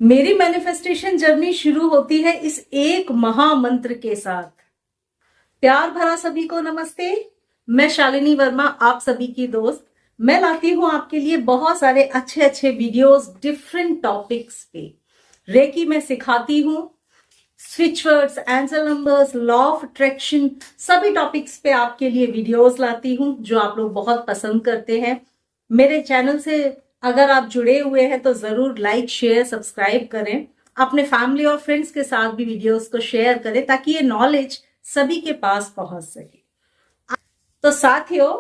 मेरी manifestation journey शुरू होती है इस एक महामंत्र के साथ। प्यार भरा सभी को नमस्ते। मैं शालिनी वर्मा, आप सभी की दोस्त। मैं लाती हूं आपके लिए बहुत सारे अच्छे अच्छे वीडियोस डिफरेंट टॉपिक्स पे। रेकी मैं सिखाती हूं, switch words, angel numbers, law of attraction, सभी टॉपिक्स पे आपके लिए वीडियोस लाती हूं जो आप लोग बहुत पसंद करते हैं। मेरे चैनल से अगर आप जुड़े हुए हैं तो जरूर लाइक, शेयर, सब्सक्राइब करें। अपने फैमिली और फ्रेंड्स के साथ भी वीडियोस को शेयर करें ताकि ये नॉलेज सभी के पास पहुंच सके। तो साथियों,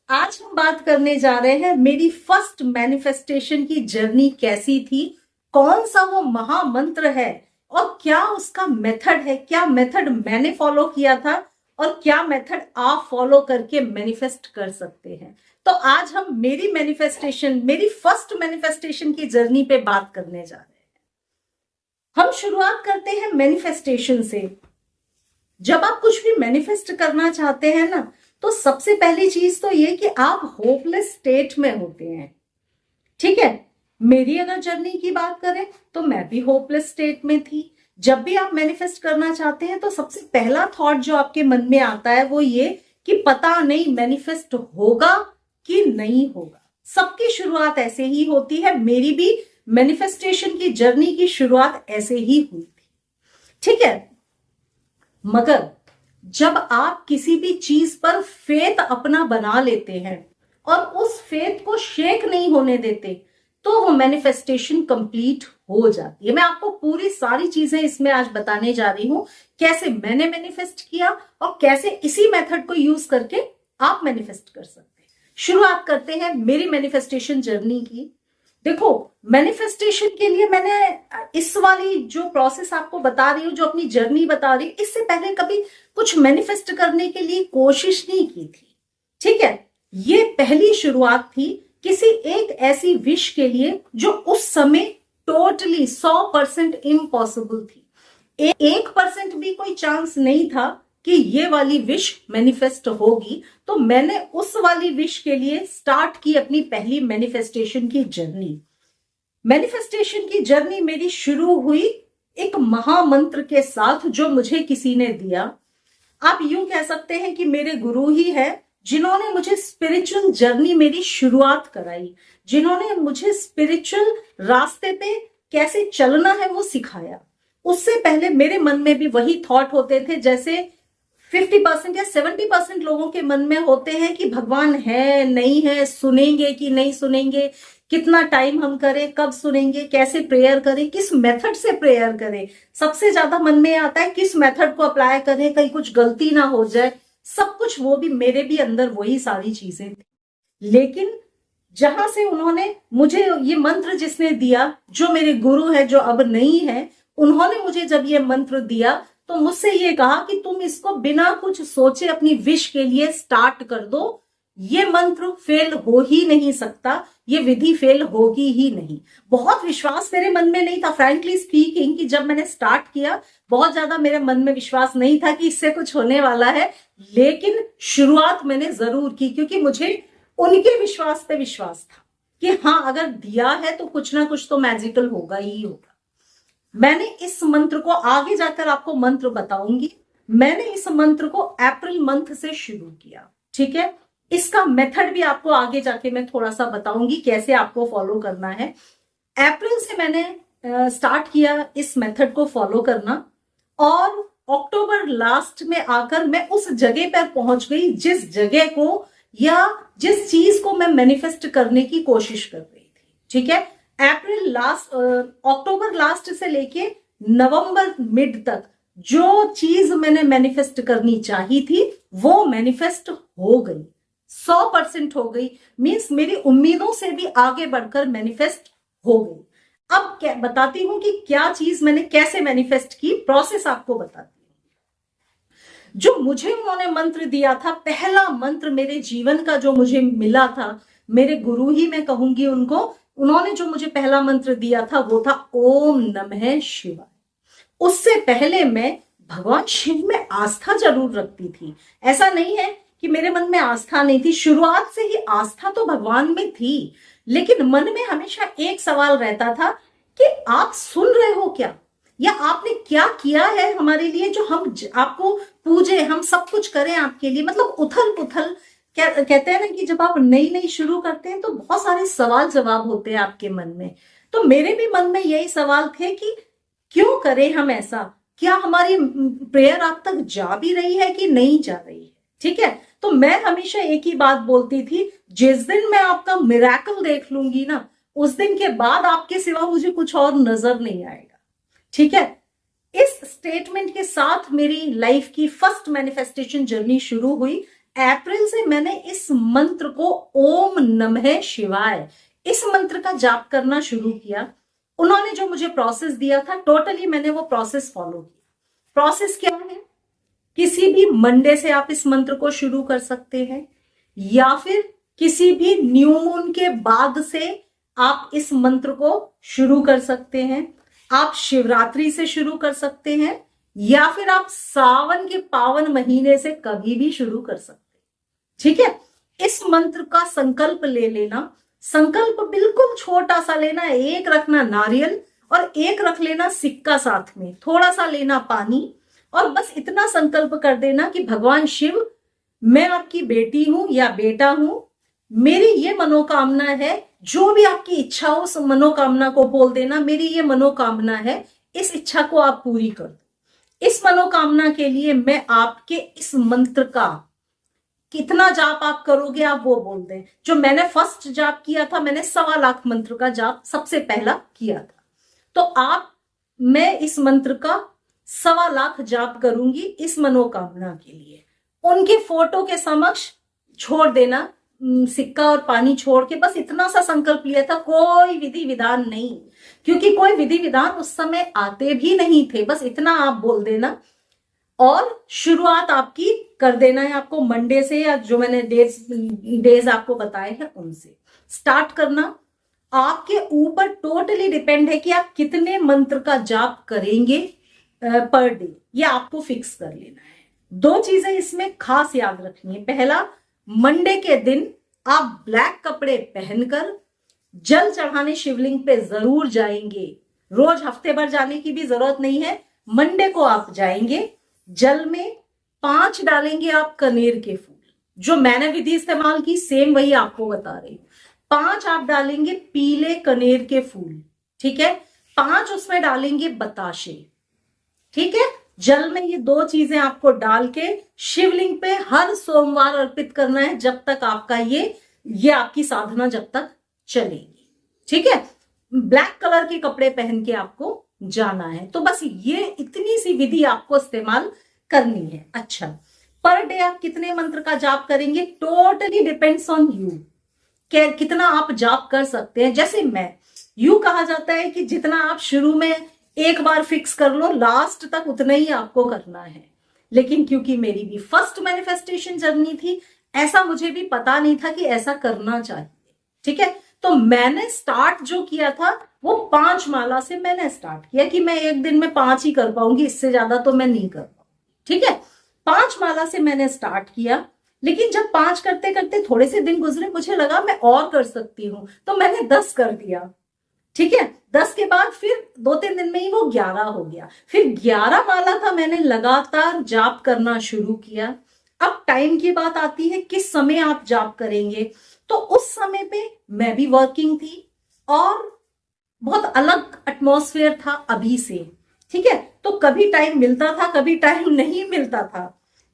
आज हम बात करने जा रहे हैं मेरी फर्स्ट मैनिफेस्टेशन की जर्नी कैसी थी, कौन सा वो महामंत्र है और क्या उसका मेथड है, क्या मेथड मैंने फॉलो किया था और क्या मेथड आप फॉलो करके मैनिफेस्ट कर सकते हैं। तो आज हम मेरी मैनिफेस्टेशन, मेरी फर्स्ट मैनिफेस्टेशन की जर्नी पे बात करने जा रहे हैं। हम शुरुआत करते हैं मैनिफेस्टेशन से। जब आप कुछ भी मैनिफेस्ट करना चाहते हैं ना, तो सबसे पहली चीज तो ये कि आप होपलेस स्टेट में होते हैं। ठीक है, मेरी अगर जर्नी की बात करें तो मैं भी होपलेस स्टेट में थी। जब भी आप मैनिफेस्ट करना चाहते हैं तो सबसे पहला थॉट जो आपके मन में आता है वो ये कि पता नहीं मैनिफेस्ट होगा कि नहीं होगा। सबकी शुरुआत ऐसे ही होती है। मेरी भी मैनिफेस्टेशन की जर्नी की शुरुआत ऐसे ही हुई थी। ठीक है, मगर जब आप किसी भी चीज पर फेथ अपना बना लेते हैं और उस फेथ को शेक नहीं होने देते तो वो मैनिफेस्टेशन कंप्लीट हो जाती है। मैं आपको पूरी सारी चीजें इसमें आज बताने जा रही हूं, कैसे मैंने मैनिफेस्ट किया और कैसे इसी मेथड को यूज करके आप मैनिफेस्ट कर सकते हैं। शुरुआत करते हैं मेरी मैनिफेस्टेशन जर्नी की। देखो, मैनिफेस्टेशन के लिए मैंने इस वाली जो प्रोसेस आपको बता रही हूँ, जो अपनी जर्नी बता रही हूँ, इससे पहले कभी कुछ मैनिफेस्ट करने के लिए कोशिश नहीं की थी। ठीक है, ये पहली शुरुआत थी किसी एक ऐसी विश के लिए जो उस समय टोटली 100% इम्पॉसिबल थी। 1% भी कोई चांस नहीं था कि ये वाली विश मैनिफेस्ट होगी। तो मैंने उस वाली विश के लिए स्टार्ट की अपनी पहली मैनिफेस्टेशन की जर्नी। मैनिफेस्टेशन की जर्नी मेरी शुरू हुई एक महामंत्र के साथ जो मुझे किसी ने दिया। आप यूं कह सकते हैं कि मेरे गुरु ही है जिन्होंने मुझे स्पिरिचुअल जर्नी मेरी शुरुआत कराई, जिन्होंने मुझे स्पिरिचुअल रास्ते पे कैसे चलना है वो सिखाया। उससे पहले मेरे मन में भी वही थॉट होते थे जैसे 50% या 70% लोगों के मन में होते हैं कि भगवान है नहीं है, सुनेंगे कि नहीं सुनेंगे, कितना टाइम हम करें, कब सुनेंगे, कैसे प्रेयर करें, किस मेथड से प्रेयर करें। सबसे ज्यादा मन में आता है किस मेथड को अप्लाई करें, कहीं कुछ गलती ना हो जाए। सब कुछ वो भी, मेरे भी अंदर वही सारी चीजें थी। लेकिन जहां से उन्होंने मुझे ये मंत्र जिसने दिया, जो मेरे गुरु है जो अब नहीं है, उन्होंने मुझे जब ये मंत्र दिया तो मुझसे ये कहा कि तुम इसको बिना कुछ सोचे अपनी विश के लिए स्टार्ट कर दो। ये मंत्र फेल हो ही नहीं सकता, ये विधि फेल होगी ही नहीं। बहुत विश्वास मेरे मन में नहीं था, फ्रैंकली स्पीकिंग, कि जब मैंने स्टार्ट किया बहुत ज्यादा मेरे मन में विश्वास नहीं था कि इससे कुछ होने वाला है। लेकिन शुरुआत मैंने जरूर की क्योंकि मुझे उनके विश्वास पे विश्वास था कि हाँ, अगर दिया है तो कुछ ना कुछ तो मैजिकल होगा ही होगा। मैंने इस मंत्र को, आगे जाकर आपको मंत्र बताऊंगी, मैंने इस मंत्र को अप्रैल मंथ से शुरू किया। ठीक है, इसका मेथड भी आपको आगे जाके मैं थोड़ा सा बताऊंगी कैसे आपको फॉलो करना है। अप्रैल से मैंने स्टार्ट किया इस मेथड को फॉलो करना और अक्टूबर लास्ट में आकर मैं उस जगह पर पहुंच गई जिस जगह को या जिस चीज को मैं मैनिफेस्ट करने की कोशिश कर रही थी। ठीक है, अप्रैल लास्ट, अक्टूबर लास्ट से लेके नवंबर मिड तक जो चीज मैंने मैनिफेस्ट करनी चाहिए थी वो मैनिफेस्ट हो गई, 100% हो गई। मींस मेरी उम्मीदों से भी आगे बढ़कर मैनिफेस्ट हो गई। अब क्या बताती हूं कि क्या चीज मैंने कैसे मैनिफेस्ट की, प्रोसेस आपको बताती हूं। जो मुझे उन्होंने मंत्र दिया था, पहला मंत्र मेरे जीवन का जो मुझे मिला था, मेरे गुरु ही मैं कहूंगी उनको, उन्होंने जो मुझे पहला मंत्र दिया था वो था ओम नमः शिवाय। उससे पहले मैं भगवान शिव में आस्था जरूर रखती थी। ऐसा नहीं है कि मेरे मन में आस्था नहीं थी, शुरुआत से ही आस्था तो भगवान में थी, लेकिन मन में हमेशा एक सवाल रहता था कि आप सुन रहे हो क्या, या आपने क्या किया है हमारे लिए जो हम आपको पूजे, हम सब कुछ करें आपके लिए। मतलब उथल पुथल, क्या कहते हैं ना कि जब आप नई नई शुरू करते हैं तो बहुत सारे सवाल जवाब होते हैं आपके मन में। तो मेरे भी मन में यही सवाल थे कि क्यों करें हम ऐसा, क्या हमारी प्रेयर आप तक जा भी रही है कि नहीं जा रही है। ठीक है, तो मैं हमेशा एक ही बात बोलती थी, जिस दिन मैं आपका मिरेकल देख लूंगी ना, उस दिन के बाद आपके सिवा मुझे कुछ और नजर नहीं आएगा। ठीक है, इस स्टेटमेंट के साथ मेरी लाइफ की फर्स्ट मैनिफेस्टेशन जर्नी शुरू हुई। अप्रैल से मैंने इस मंत्र को, ओम नमः शिवाय, इस मंत्र का जाप करना शुरू किया। उन्होंने जो मुझे प्रोसेस दिया था, टोटली मैंने वो प्रोसेस फॉलो किया। प्रोसेस क्या है, किसी भी मंडे से आप इस मंत्र को शुरू कर सकते हैं, या फिर किसी भी न्यू मून के बाद से आप इस मंत्र को शुरू कर सकते हैं। आप शिवरात्रि से शुरू कर सकते हैं, या फिर आप सावन के पावन महीने से कभी भी शुरू कर सकते हैं। ठीक है, इस मंत्र का संकल्प ले लेना। संकल्प बिल्कुल छोटा सा लेना, एक रखना नारियल और एक रख लेना सिक्का, साथ में थोड़ा सा लेना पानी, और बस इतना संकल्प कर देना कि भगवान शिव, मैं आपकी बेटी हूं या बेटा हूं, मेरी ये मनोकामना है, जो भी आपकी इच्छा हो उस मनोकामना को बोल देना, मेरी ये मनोकामना है, इस इच्छा को आप पूरी कर दो। इस मनोकामना के लिए मैं आपके इस मंत्र का, कितना जाप आप करोगे आप वो बोल दें। जो मैंने फर्स्ट जाप किया था, मैंने 1.25 लाख मंत्र का जाप सबसे पहला किया था। तो आप, मैं इस मंत्र का 1.25 लाख जाप करूंगी इस मनोकामना के लिए। उनके फोटो के समक्ष छोड़ देना सिक्का और पानी छोड़ के, बस इतना सा संकल्प लिया था, कोई विधि विधान नहीं, क्योंकि कोई विधि विधान उस समय आते भी नहीं थे। बस इतना आप बोल देना और शुरुआत आपकी कर देना है। आपको मंडे से, या जो मैंने डेज आपको बताए हैं उनसे स्टार्ट करना। आपके ऊपर टोटली डिपेंड है कि आप कितने मंत्र का जाप करेंगे पर डे, ये आपको फिक्स कर लेना है। 2 चीजें इसमें खास याद रखनी है। पहला, मंडे के दिन आप ब्लैक कपड़े पहनकर जल चढ़ाने शिवलिंग पे जरूर जाएंगे। रोज हफ्ते भर जाने की भी जरूरत नहीं है, मंडे को आप जाएंगे। जल में 5 डालेंगे आप कनेर के फूल, जो मैंने विधि इस्तेमाल की सेम वही आपको बता रही हूं। 5 आप डालेंगे पीले कनेर के फूल, ठीक है। 5 उसमें डालेंगे बताशे, ठीक है। जल में ये 2 चीजें आपको डाल के शिवलिंग पे हर सोमवार अर्पित करना है, जब तक आपका ये आपकी साधना जब तक चलेगी, ठीक है। ब्लैक कलर के कपड़े पहन के आपको जाना है। तो बस ये इतनी सी विधि आपको इस्तेमाल करनी है। अच्छा, पर डे आप कितने मंत्र का जाप करेंगे, टोटली डिपेंड्स ऑन यू, कितना आप जाप कर सकते हैं। जैसे मैं, यू कहा जाता है कि जितना आप शुरू में एक बार फिक्स कर लो, लास्ट तक उतना ही आपको करना है। लेकिन क्योंकि मेरी भी फर्स्ट मैनिफेस्टेशन जर्नी थी, ऐसा मुझे भी पता नहीं था कि ऐसा करना चाहिए, ठीक है। तो मैंने स्टार्ट जो किया था वो 5 माला से मैंने स्टार्ट किया कि मैं एक दिन में 5 ही कर पाऊंगी, इससे ज्यादा तो मैं नहीं कर पाऊंगी, ठीक है। 5 माला से मैंने स्टार्ट किया, लेकिन जब 5 करते करते थोड़े से दिन गुजरे, मुझे लगा मैं और कर सकती हूँ, तो मैंने 10 कर दिया, ठीक है। 10 के बाद फिर 2-3 दिन में ही वो 11 हो गया। फिर 11 माला था, मैंने लगातार जाप करना शुरू किया। अब टाइम की बात आती है, किस समय आप जाप करेंगे। तो उस समय पे मैं भी वर्किंग थी और बहुत अलग एटमॉस्फेयर था अभी से, ठीक है। तो कभी टाइम मिलता था, कभी टाइम नहीं मिलता था,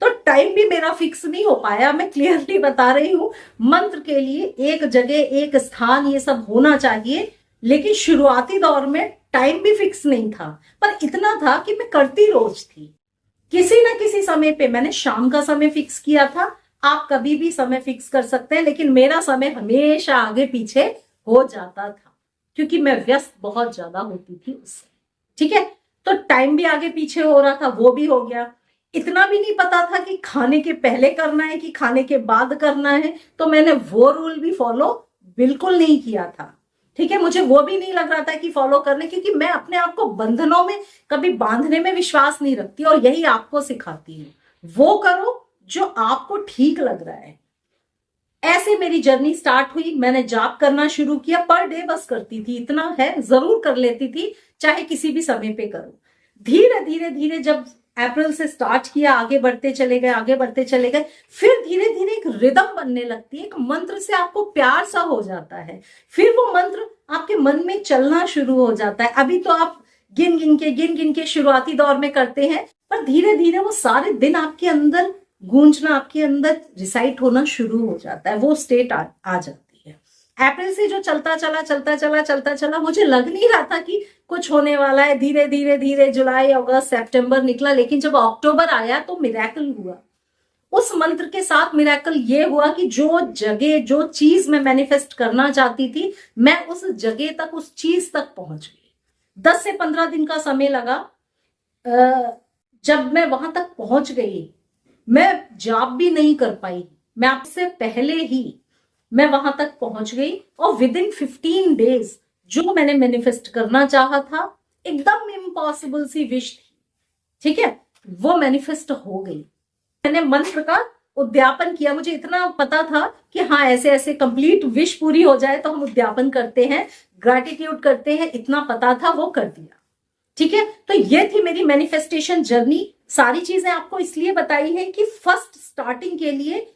तो टाइम भी मेरा फिक्स नहीं हो पाया। मैं क्लियरली बता रही हूं, मंत्र के लिए एक जगह, एक स्थान, ये सब होना चाहिए। लेकिन शुरुआती दौर में टाइम भी फिक्स नहीं था, पर इतना था कि मैं करती रोज थी। किसी ना किसी समय पे मैंने शाम का समय फिक्स किया था, आप कभी भी समय फिक्स कर सकते हैं, लेकिन मेरा समय हमेशा आगे पीछे हो जाता था, क्योंकि मैं व्यस्त बहुत ज्यादा होती थी उससे, ठीक है। तो टाइम भी आगे पीछे हो रहा था, वो भी हो गया। इतना भी नहीं पता था कि खाने के पहले करना है कि खाने के बाद करना है, तो मैंने वो रूल भी फॉलो बिल्कुल नहीं किया था, ठीक है। मुझे वो भी नहीं लग रहा था कि फॉलो करने, क्योंकि मैं अपने आप को बंधनों में कभी बांधने में विश्वास नहीं रखती, और यही आपको सिखाती हूँ। वो करो जो आपको ठीक लग रहा है, ऐसे मेरी जर्नी स्टार्ट हुई। मैंने जाप करना शुरू किया, पर डे बस करती थी, इतना है जरूर कर लेती थी, चाहे किसी भी समय पे करूं। धीरे धीरे धीरे जब अप्रैल से स्टार्ट किया, आगे बढ़ते चले गए, आगे बढ़ते चले गए, फिर धीरे धीरे एक रिदम बनने लगती है, एक मंत्र से आपको प्यार सा हो जाता है, फिर वो मंत्र आपके मन में चलना शुरू हो जाता है। अभी तो आप गिन गिन के शुरुआती दौर में करते हैं, पर धीरे धीरे वो सारे दिन आपके अंदर गूंजना, आपके अंदर रिसाइट होना शुरू हो जाता है, वो स्टेट आ जाती है। अप्रैल से जो चलता चला, मुझे लग नहीं रहा था कि कुछ होने वाला है। धीरे धीरे धीरे जुलाई, अगस्त, सितंबर निकला, लेकिन जब अक्टूबर आया तो मिरेकल हुआ। उस मंत्र के साथ मिरेकल ये हुआ कि जो जगह, जो चीज मैं मैनिफेस्ट करना चाहती थी, मैं उस जगह तक, उस चीज तक पहुंच गई। 10 से 15 दिन का समय लगा। जब मैं वहां तक पहुंच गई, मैं जाप भी नहीं कर पाई, मैं आपसे पहले ही मैं वहां तक पहुंच गई, और विद इन 15 डेज जो मैंने मैनिफेस्ट करना चाहा था, एकदम इम्पॉसिबल सी विश थी, ठीक है, वो मैनिफेस्ट हो गई। मैंने मंत्र का उद्यापन किया, मुझे इतना पता था कि हाँ ऐसे ऐसे कंप्लीट विश पूरी हो जाए तो हम उद्यापन करते हैं, ग्रैटिट्यूड करते हैं, इतना पता था, वो कर दिया, ठीक है। तो ये थी मेरी मैनिफेस्टेशन जर्नी। सारी चीजें आपको इसलिए बताई है कि फर्स्ट स्टार्टिंग के लिए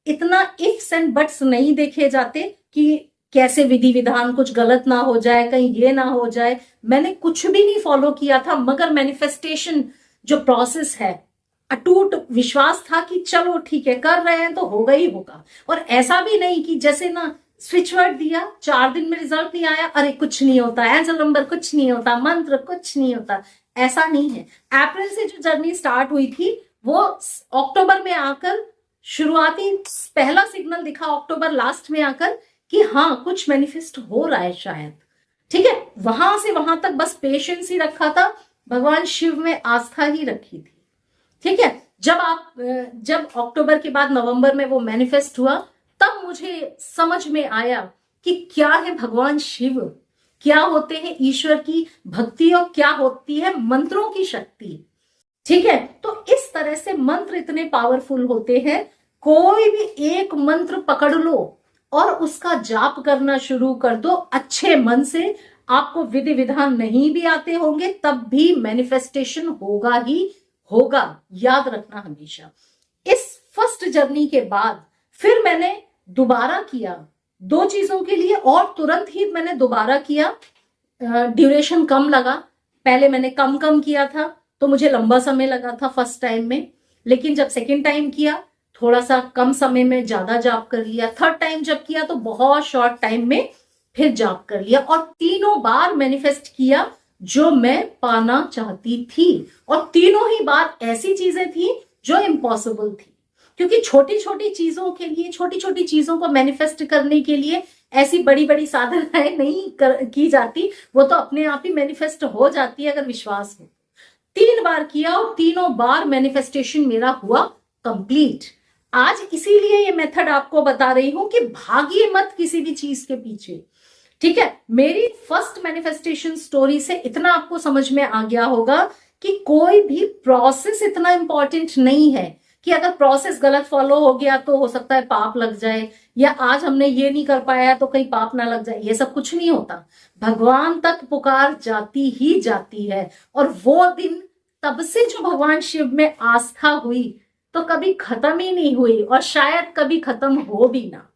इतना इफ्स एंड बट्स नहीं देखे जाते कि कैसे विधि विधान कुछ गलत ना हो जाए, कहीं ये ना हो जाए। मैंने कुछ भी नहीं फॉलो किया था, मगर मैनिफेस्टेशन जो प्रोसेस है, अटूट विश्वास था कि चलो ठीक है, कर रहे हैं तो होगा ही होगा। और ऐसा भी नहीं कि जैसे ना स्विच वर्ड दिया, 4 दिन में रिजल्ट नहीं आया, अरे कुछ नहीं होता, एंजल नंबर कुछ नहीं होता, मंत्र कुछ नहीं होता, ऐसा नहीं है। अप्रैल से जो जर्नी स्टार्ट हुई थी, वो अक्टूबर में आकर शुरुआती पहला सिग्नल दिखा, अक्टूबर लास्ट में आकर, कि हाँ कुछ मैनिफेस्ट हो रहा है शायद, ठीक है। वहां से वहां तक बस पेशेंस ही रखा था, भगवान शिव में आस्था ही रखी थी, ठीक है। जब अक्टूबर के बाद नवंबर में वो मैनिफेस्ट हुआ, तब मुझे समझ में आया कि क्या है भगवान शिव, क्या होते हैं ईश्वर की भक्ति, और क्या होती है मंत्रों की शक्ति, ठीक है। तो इस तरह से मंत्र इतने पावरफुल होते हैं। कोई भी एक मंत्र पकड़ लो और उसका जाप करना शुरू कर दो अच्छे मन से। आपको विधि विधान नहीं भी आते होंगे, तब भी मैनिफेस्टेशन होगा ही होगा, याद रखना हमेशा। इस फर्स्ट जर्नी के बाद फिर मैंने दोबारा किया 2 चीजों के लिए, और तुरंत ही मैंने दोबारा किया। ड्यूरेशन कम लगा, पहले मैंने कम किया था तो मुझे लंबा समय लगा था फर्स्ट टाइम में, लेकिन जब सेकेंड टाइम किया थोड़ा सा कम समय में ज्यादा जाप कर लिया। थर्ड टाइम जब किया तो बहुत शॉर्ट टाइम में फिर जाप कर लिया, और तीनों बार मैनिफेस्ट किया जो मैं पाना चाहती थी। और तीनों ही बार ऐसी चीजें थी जो इम्पॉसिबल थी, क्योंकि छोटी छोटी चीजों के लिए, छोटी छोटी चीजों को मैनिफेस्ट करने के लिए ऐसी बड़ी बड़ी साधनाएं नहीं की जाती, वो तो अपने आप ही मैनिफेस्ट हो जाती है अगर विश्वास हो। 3 बार किया और तीनों बार मैनिफेस्टेशन मेरा हुआ कंप्लीट। आज इसीलिए ये मेथड आपको बता रही हूं कि भागिए मत किसी भी चीज के पीछे, ठीक है। मेरी फर्स्ट मैनिफेस्टेशन स्टोरी से इतना आपको समझ में आ गया होगा कि कोई भी प्रोसेस इतना इंपॉर्टेंट नहीं है कि अगर प्रोसेस गलत फॉलो हो गया तो हो सकता है पाप लग जाए, या आज हमने ये नहीं कर पाया तो कहीं पाप ना लग जाए। ये सब कुछ नहीं होता, भगवान तक पुकार जाती ही जाती है। और वो दिन, तब से जो भगवान शिव में आस्था हुई तो कभी खत्म ही नहीं हुई, और शायद कभी खत्म हो भी ना।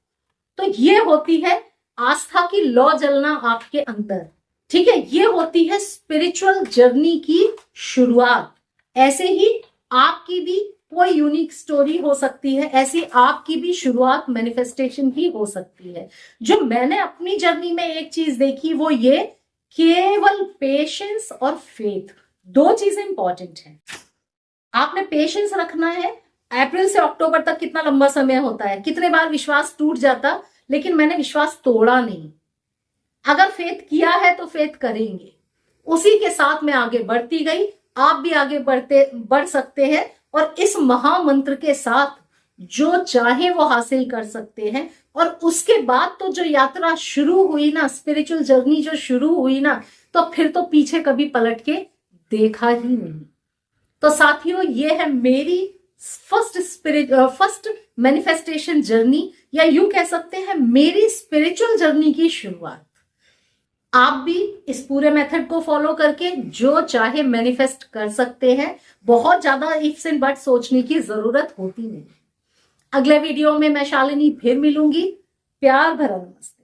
तो ये होती है आस्था की लौ जलना आपके अंदर, ठीक है। ये होती है स्पिरिचुअल जर्नी की शुरुआत। ऐसे ही आपकी भी कोई यूनिक स्टोरी हो सकती है, ऐसी आपकी भी शुरुआत मैनिफेस्टेशन की हो सकती है। जो मैंने अपनी जर्नी में एक चीज देखी वो ये, केवल पेशेंस और फेथ, 2 चीजें इंपॉर्टेंट हैं। आपने पेशेंस रखना है। अप्रैल से अक्टूबर तक कितना लंबा समय होता है, कितने बार विश्वास टूट जाता, लेकिन मैंने विश्वास तोड़ा नहीं। अगर फेथ किया है तो फेथ करेंगे, उसी के साथ मैं आगे बढ़ती गई। आप भी आगे बढ़ सकते हैं, और इस महामंत्र के साथ जो चाहे वो हासिल कर सकते हैं। और उसके बाद तो जो यात्रा शुरू हुई ना, स्पिरिचुअल जर्नी जो शुरू हुई ना, तो फिर तो पीछे कभी पलट के देखा ही नहीं। तो साथियों, ये है मेरी फर्स्ट मैनिफेस्टेशन जर्नी, या यूं कह सकते हैं मेरी स्पिरिचुअल जर्नी की शुरुआत। आप भी इस पूरे मेथड को फॉलो करके जो चाहे मैनिफेस्ट कर सकते हैं। बहुत ज्यादा इफ्स एंड बट सोचने की जरूरत होती नहीं। अगले वीडियो में मैं शालिनी फिर मिलूंगी। प्यार भरा नमस्ते।